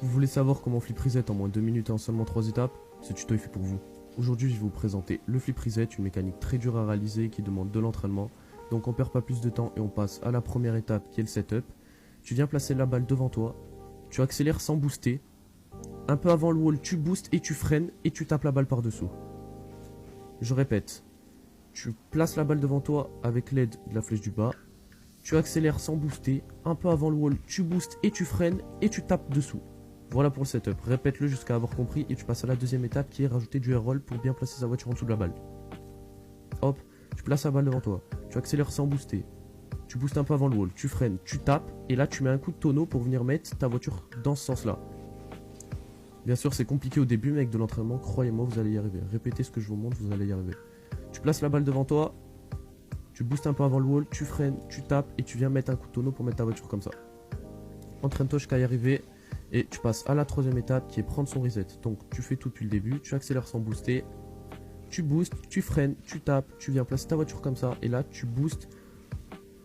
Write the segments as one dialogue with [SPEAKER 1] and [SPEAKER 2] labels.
[SPEAKER 1] Vous voulez savoir comment flip reset en moins de 2 minutes et en seulement 3 étapes? Ce tuto est fait pour vous. Aujourd'hui, je vais vous présenter le flip reset, une mécanique très dure à réaliser qui demande de l'entraînement. Donc on perd pas plus de temps et on passe à la première étape qui est le setup. Tu viens placer la balle devant toi, tu accélères sans booster. Un peu avant le wall, tu boostes et tu freines et tu tapes la balle par dessous. Je répète, tu places la balle devant toi avec l'aide de la flèche du bas. Tu accélères sans booster, un peu avant le wall, tu boostes et tu freines et tu tapes dessous. Voilà pour le setup, répète-le jusqu'à avoir compris et tu passes à la deuxième étape qui est rajouter du air roll pour bien placer sa voiture en dessous de la balle. Hop, tu places la balle devant toi, tu accélères sans booster, tu boostes un peu avant le wall, tu freines, tu tapes et là tu mets un coup de tonneau pour venir mettre ta voiture dans ce sens là. Bien sûr c'est compliqué au début mais avec de l'entraînement, croyez-moi vous allez y arriver. Répétez ce que je vous montre, vous allez y arriver. Tu places la balle devant toi, tu boostes un peu avant le wall, tu freines, tu tapes et tu viens mettre un coup de tonneau pour mettre ta voiture comme ça. Entraîne-toi jusqu'à y arriver. Et tu passes à la troisième étape qui est prendre son reset. Donc tu fais tout depuis le début, tu accélères sans booster, tu boostes, tu freines, tu tapes, tu viens placer ta voiture comme ça. Et là tu boostes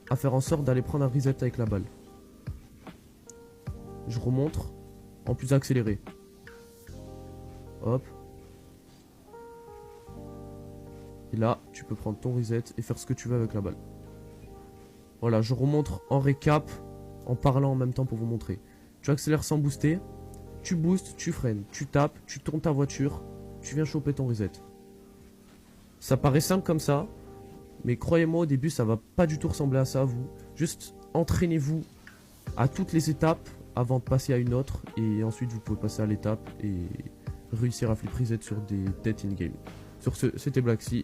[SPEAKER 1] à faire en sorte d'aller prendre un reset avec la balle. Je remonte en plus accéléré. Hop. Et là tu peux prendre ton reset et faire ce que tu veux avec la balle. Voilà, je remonte en récap en parlant en même temps pour vous montrer. Tu accélères sans booster, tu boostes, tu freines, tu tapes, tu tournes ta voiture, tu viens choper ton reset. Ça paraît simple comme ça, mais croyez-moi au début ça va pas du tout ressembler à ça vous. Juste entraînez-vous à toutes les étapes avant de passer à une autre et ensuite vous pouvez passer à l'étape et réussir à flip reset sur des têtes in-game. Sur ce, c'était Blacksy.